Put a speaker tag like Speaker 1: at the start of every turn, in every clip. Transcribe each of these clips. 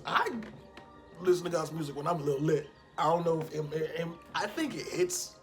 Speaker 1: I listen to gospel music when I'm a little lit. I don't know if I think it hits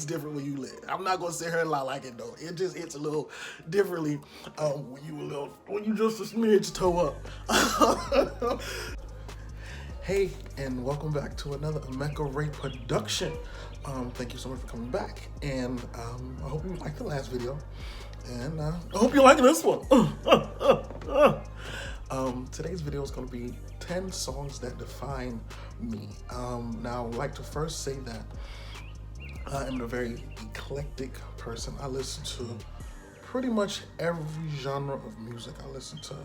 Speaker 1: different when you lit. I'm not gonna sit here and lie like it though. It just hits a little differently when you just a smidge toe up. Hey, and welcome back to another Emeka Ray production. Thank you so much for coming back, and I hope you liked the last video, and I hope you like this one. Today's video is going to be 10 songs that define me. Now, I'd like to first say that I am a very eclectic person. I listen to pretty much every genre of music. I listen to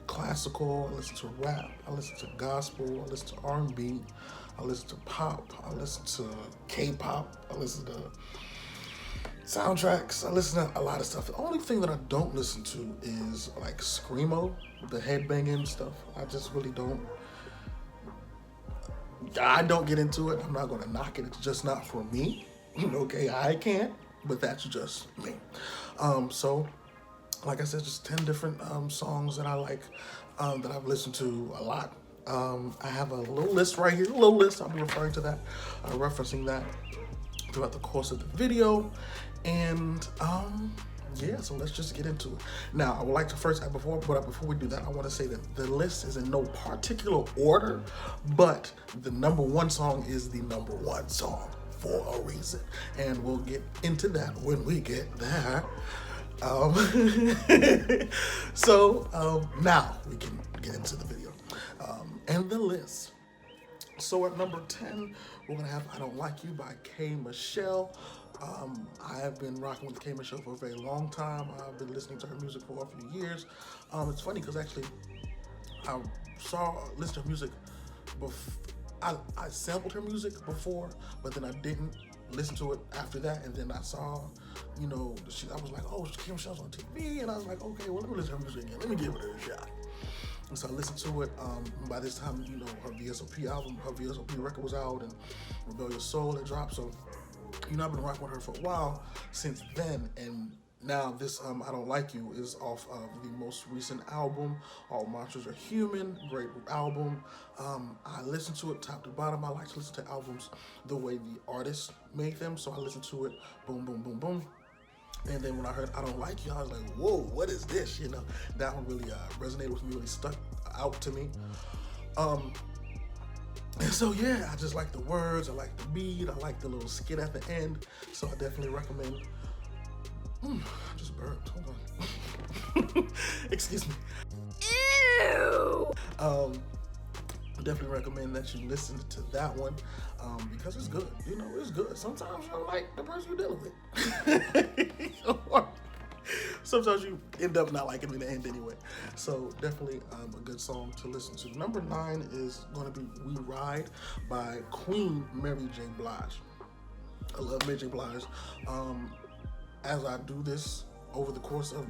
Speaker 1: classical, I listen to rap, I listen to gospel, I listen to R&B, I listen to pop, I listen to K-pop, I listen to soundtracks, I listen to a lot of stuff. The only thing that I don't listen to is like screamo, the headbanging stuff. I just really don't. I don't get into it. I'm not gonna knock it. It's just not for me. Okay, I can't, but that's just me. So, like I said, just 10 different songs that I like, that I've listened to a lot. I have a little list right here, a little list. I'll be referring to that, referencing that throughout the course of the video. And yeah, so let's just get into it. Now, I would like to first, before we do that, I want to say that the list is in no particular order, but the number one song is the number one song for a reason, and we'll get into that when we get there. Now we can get into the video and the list. So at number 10, we're gonna have "I Don't Like You" by K. Michelle. I have been rocking with K. Michelle for a very long time. I've been listening to her music for a few years. It's funny because actually I listened to her music I sampled her music before, but then I didn't listen to it after that. And then I saw, I was like, oh, K. Michelle's on TV. And I was like, okay, well, let me listen to her music again. Let me give it a shot. And so I listened to it. By this time, her VSOP record was out, and Rebellious Soul had dropped. So, I've been rocking with her for a while since then. And now this "I Don't Like You" is off of the most recent album, All Monsters Are Human. Great album. I listen to it top to bottom. I like to listen to albums the way the artist made them. So I listened to it, boom, boom, boom, boom. And then when I heard "I Don't Like You," I was like, whoa, what is this? That one really resonated with me, really stuck out to me. And so yeah, I just like the words, I like the beat, I like the little skit at the end. So I definitely recommend. I just burped. Hold on. Excuse me.
Speaker 2: Ew.
Speaker 1: Definitely recommend that you listen to that one, because it's good. It's good. Sometimes you don't like the person you're dealing with. Sometimes you end up not liking them in the end anyway. So definitely a good song to listen to. Number 9 is going to be "We Ride" by Queen Mary J. Blige. I love Mary J. Blige. As I do this over the course of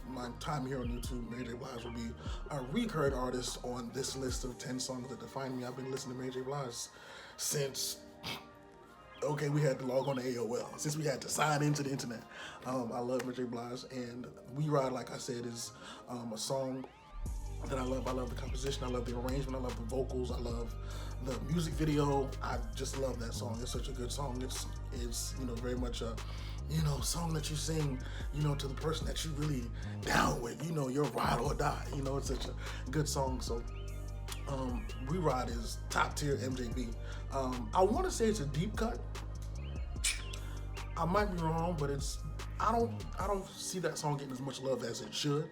Speaker 1: my time here on YouTube, Mary J. Blige will be a recurring artist on this list of 10 songs that define me. I've been listening to Mary J. Blige since, we had to log on to AOL, since we had to sign into the internet. I love Mary J. Blige, and "We Ride," like I said, is a song that I love. I love the composition, I love the arrangement, I love the vocals, I love the music video. I just love that song. It's such a good song. It's very much a song that you sing, to the person that you really down with, your ride or die. It's such a good song. So "We Ride" is top tier MJB. I want to say it's a deep cut. I might be wrong, but I don't see that song getting as much love as it should.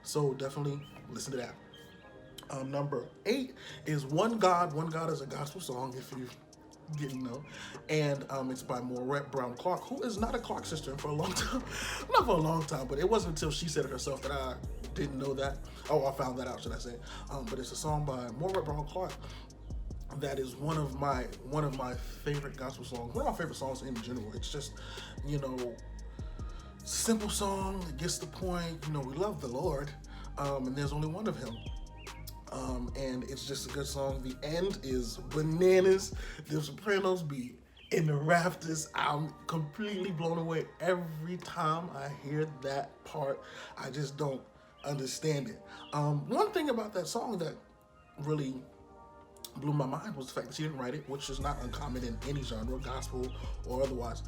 Speaker 1: So definitely listen to that. Number 8 is "One God." "One God" is a gospel song, if you didn't know, and it's by Morette Brown Clark, who is not a Clark sister for a long time. Not for a long time, but it wasn't until she said it herself that I didn't know that. Oh, I found that out, should I say? But it's a song by Morette Brown Clark that is one of my favorite gospel songs. One of my favorite songs in general. It's just, simple song. It gets the point. We love the Lord, and there's only one of Him. And it's just a good song. The end is bananas. The Sopranos be in the rafters. I'm completely blown away every time I hear that part. I just don't understand it. One thing about that song that really blew my mind was the fact that she didn't write it, which is not uncommon in any genre, gospel or otherwise.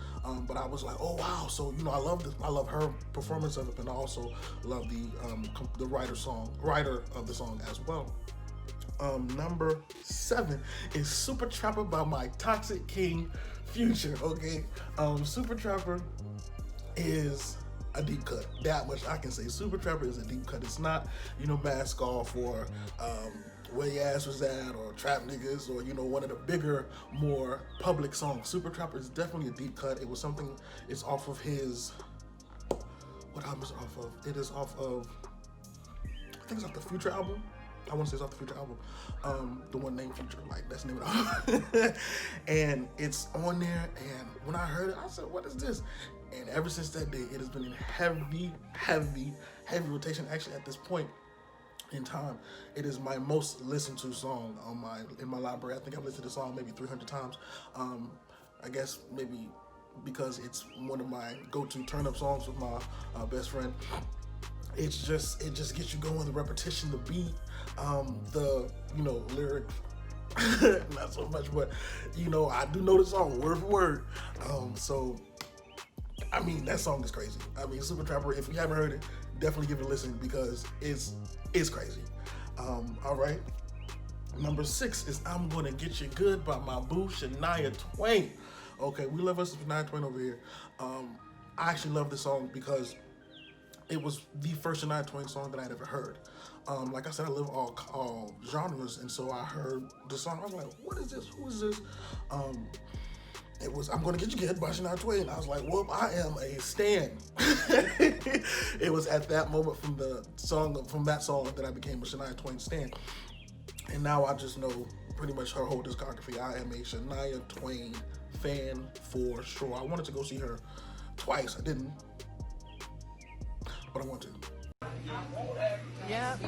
Speaker 1: But I was like, oh wow! So I love this. I love her performance of it, and I also love the writer of the song as well. Number 7 is Super Trapper by my Toxic King Future. Okay, Super Trapper is a deep cut. That much I can say. Super Trapper is a deep cut. It's not Mask Off or Where Your Ass Was At or Trap Niggas or one of the bigger, more public songs. Super Trapper is definitely a deep cut. It was something. It's off of his. What album is it off of? It is off of. I think it's off the Future album. I want to say it's off the Future album. The one named Future, like that's the name of the album. And it's on there. And when I heard it, I said, "What is this?" And ever since that day, it has been in heavy rotation. Actually, at this point in time, it is my most listened to song in my library. I think I've listened to the song maybe 300 times. I guess maybe because it's one of my go-to turn-up songs with my best friend. It just gets you going. The repetition, the beat, the lyric, not so much, but I do know the song word for word. So I mean that song is crazy. I mean Super Trapper. If you haven't heard it, definitely give it a listen because it's crazy. All right. Number 6 is I'm Gonna Get You Good by my boo Shania Twain. Okay, we love us Shania Twain over here. I actually love this song because it was the first Shania Twain song that I'd ever heard. Like I said, I love all genres, and so I heard the song. I was like, what is this? Who is this? It was I'm Gonna Get You Good by Shania Twain. I was like, well, I am a stan. It was at that moment from that song that I became a Shania Twain stan. And now I just know pretty much her whole discography. I am a Shania Twain fan for sure. I wanted to go see her twice. I didn't. But I want to.
Speaker 2: Yep.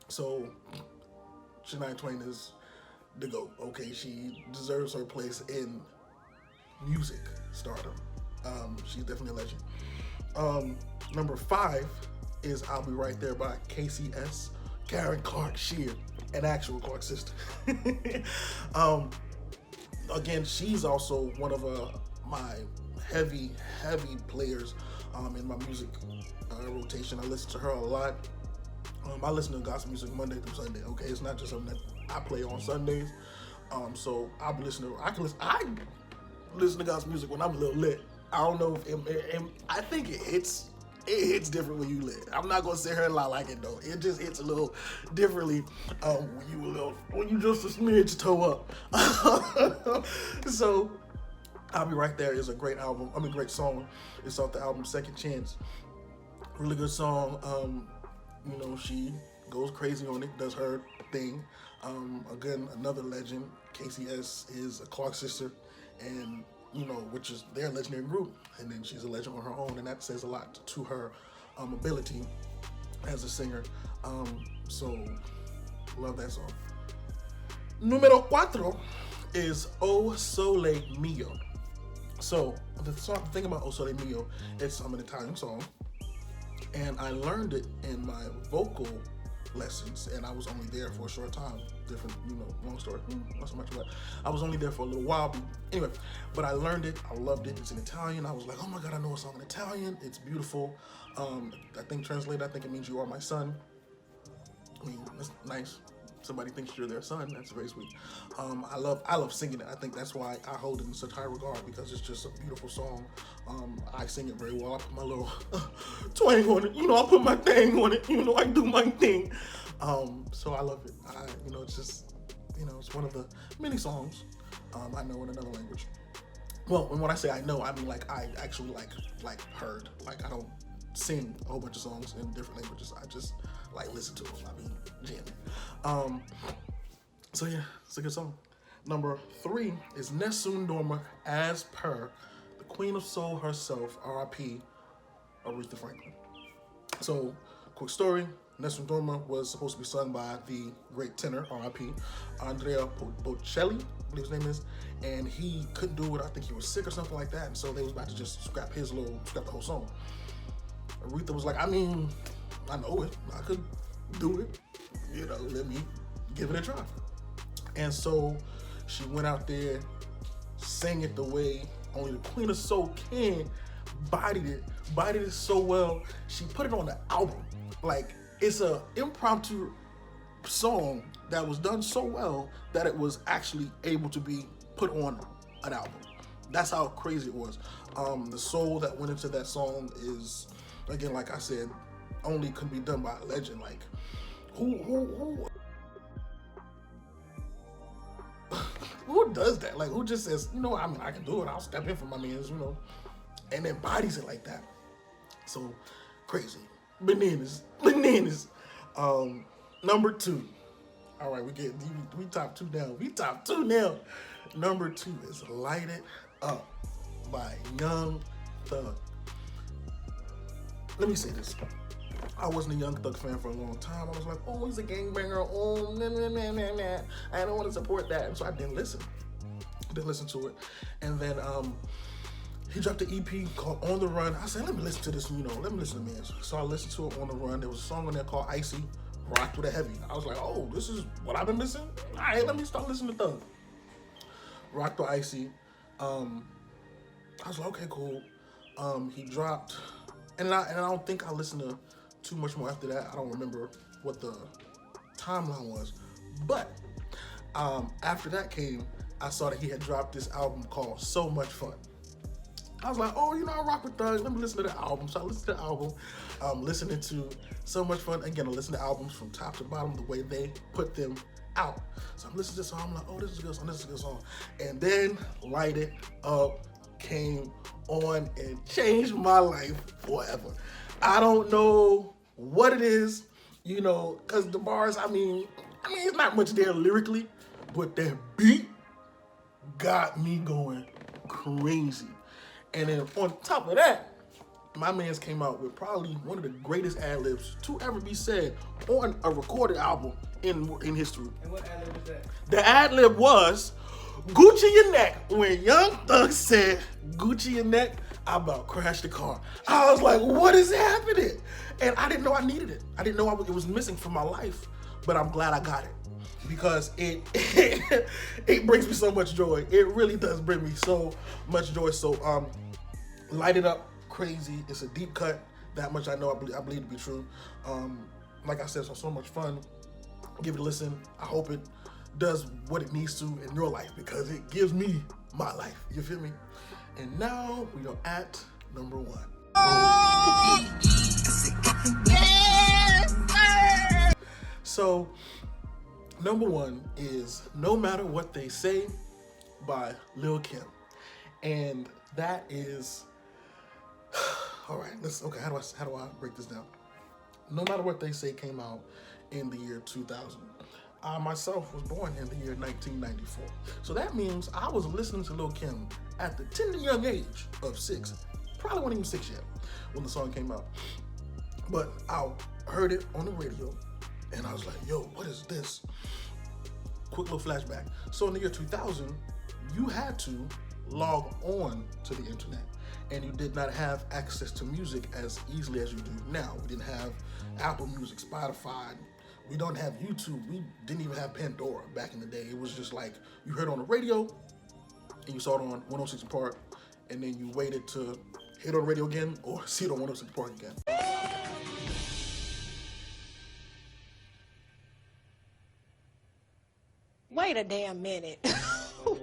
Speaker 1: So, Shania Twain is the GOAT. Okay, she deserves her place in music stardom. She's definitely a legend. Number 5 is I'll Be Right There by KCS, Karen Clark Sheard, an actual Clark sister. Again, she's also one of my heavy players in my music rotation. I listen to her a lot. I listen to gospel music Monday through Sunday. Okay, it's not just something that I play on Sundays. So I'll be listening. I listen to gospel music when I'm a little lit. I don't know if I think it hits different when you lit. I'm not gonna sit here and lie like it though. It just hits a little differently when you just a smidge toe up. So I'll Be Right There is a great album. Great song. It's off the album Second Chance. Really good song. She goes crazy on it, does her thing. Again, another legend. KCS is a Clark sister, and which is their legendary group, and then she's a legend on her own, and that says a lot to her ability as a singer. So love that song. Numero 4 is O Sole Mio. So the thing about O Sole Mio, it's an Italian song, and I learned it in my vocal lessons, and I was only there for a short time. Different, long story, not so much, but I was only there for a little while. Anyway, but I learned it, I loved it. It's in Italian. I was like, oh my God, I know a song in Italian. It's beautiful. I think translated, I think it means you are my son. I mean, that's nice. Somebody thinks you're their son. That's very sweet. I love singing it. I think that's why I hold it in such high regard, because it's just a beautiful song. I sing it very well. I put my little twang on it. I put my thing on it. I do my thing. So I love it. It's just, it's one of the many songs I know in another language. Well, and when I say I know, I mean like I actually like heard. Like I don't sing a whole bunch of songs in different languages. I just listen to them. I mean, jamming. So yeah, it's a good song. Number 3 is Nessun Dorma, As Per, the Queen of Soul herself, R.I.P. Aretha Franklin. So quick story. Nessun Dorma was supposed to be sung by the great tenor, R.I.P., Andrea Bocelli, I believe his name is, and he couldn't do it. I think he was sick or something like that, and so they was about to just scrap the whole song. Aretha was like, I mean, I know it. I could do it. You know, let me give it a try. And so she went out there, sang it the way only the Queen of Soul can, bodied it so well. She put it on the album. Like, it's a impromptu song that was done so well that it was actually able to be put on an album. That's how crazy it was. The soul that went into that song is, again, like I said, only could be done by a legend. Like, who does that? Like, who just says, you know, I mean, I can do it. I'll step in for my mans, you know, and then bodies it like that. So crazy, bananas. Number 2. All right, we top 2 now. Number 2 is "Light It Up" by Young Thug. Let me say this. I wasn't a Young Thug fan for a long time. I was like, oh, he's a gangbanger. Oh, nah. I don't want to support that. And so I didn't listen to it. And then he dropped an EP called "On the Run." I said, let me listen to this, let me listen to Mans. So I listened to it, "On the Run." There was a song on there called "Icy," rocked with a heavy. I was like, oh, this is what I've been missing? All right, let me start listening to Thug. Rocked with "Icy." I was like, okay, cool. He dropped, and I don't think I listened to too much more after that. I don't remember what the timeline was. But after that came, I saw that he had dropped this album called "So Much Fun." I was like, oh, I rock with Thug. Let me listen to the album. So I listened to the album, listening to "So Much Fun." Again, I listen to albums from top to bottom the way they put them out. So I'm listening to this song. I'm like, oh, this is a good song. And then "Light It Up" came on and changed my life forever. I don't know what it is, because the bars, I mean, it's not much there lyrically, but that beat got me going crazy. And then on top of that, my mans came out with probably one of the greatest ad-libs to ever be said on a recorded album in history.
Speaker 3: And what ad-lib was that?
Speaker 1: The ad-lib was "Gucci your neck." When Young Thug said, "Gucci your neck," I about crashed the car. I was like, what is happening? And I didn't know I needed it. I didn't know it was missing from my life, but I'm glad I got it because it brings me so much joy. It really does bring me so much joy. So "Light It Up," crazy. It's a deep cut. That much I know. I believe to be true. Like I said, so much fun. Give it a listen. I hope it does what it needs to in your life because it gives me my life. You feel me? And now we are at number 1. So, number 1 is "No Matter What They Say" by Lil Kim. And that is, all right, how do I break this down? "No Matter What They Say" came out in the year 2000. I myself was born in the year 1994. So that means I was listening to Lil Kim at the tender young age of 6. Probably wasn't even 6 yet when the song came out. But I heard it on the radio and I was like, yo, what is this? Quick little flashback. So in the year 2000, you had to log on to the internet and you did not have access to music as easily as you do now. We didn't have Apple Music, Spotify. We don't have YouTube. We didn't even have Pandora back in the day. It was just like you heard it on the radio and you saw it on 106 Park and then you waited to hear it on the radio again or see it on 106 Park again.
Speaker 2: Wait a damn minute.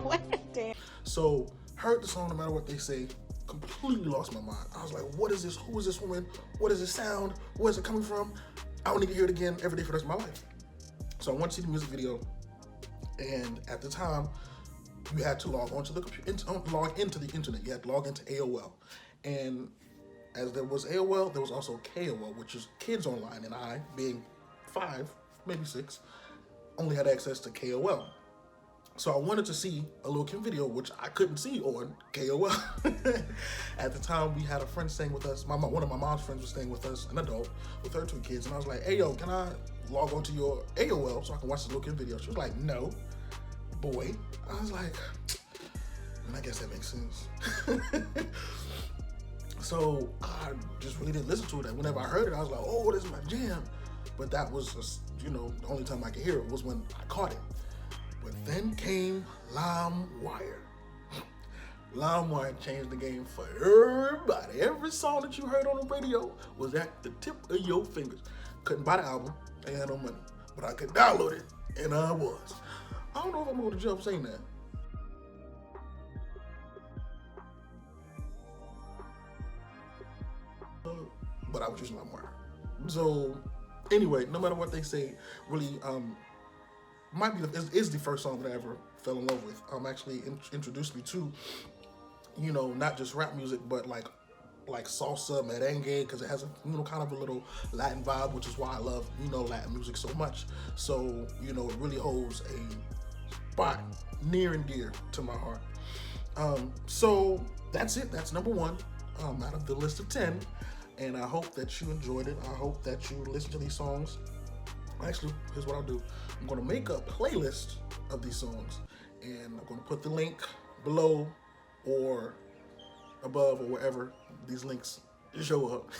Speaker 2: Wait a damn.
Speaker 1: So heard the song "No Matter What They Say," completely lost my mind. I was like, what is this? Who is this woman? What is this sound? Where is it coming from? I don't need to hear it again every day for the rest of my life. So I went to see the music video, and at the time, you had to log onto the computer, log into the internet. You had to log into AOL, and as there was AOL, there was also KOL, which is Kids Online, and I, being 5, maybe 6, only had access to KOL. So I wanted to see a Lil Kim video, which I couldn't see on KOL. At the time, we had a friend staying with us. One of my mom's friends was staying with us, an adult, with her 2 kids. And I was like, hey, yo, can I log on to your AOL so I can watch this Lil Kim video? She was like, no, boy. I was like, and I guess that makes sense. So I just really didn't listen to it. And whenever I heard it, I was like, oh, this is my jam. But that was just, the only time I could hear it was when I caught it. But then came LimeWire. LimeWire changed the game for everybody. Every song that you heard on the radio was at the tip of your fingers. Couldn't buy the album, I had no money. But I could download it, and I was. I don't know if I'm going to jail for saying that. But I was using LimeWire. So anyway, no matter what they say, really, might be is the first song that I ever fell in love with. Actually introduced me to, not just rap music, but like salsa, merengue, because it has a kind of a little Latin vibe, which is why I love Latin music so much. So it really holds a spot near and dear to my heart. So that's it. That's number 1 out of the list of 10. And I hope that you enjoyed it. I hope that you listen to these songs. Actually, here's what I'll do. I'm going to make a playlist of these songs, and I'm going to put the link below or above or wherever these links show up.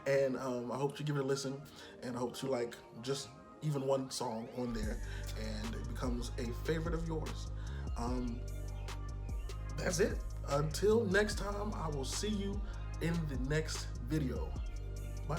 Speaker 1: And I hope you give it a listen, and I hope you like just even one song on there, and it becomes a favorite of yours. That's it. Until next time, I will see you in the next video. Bye.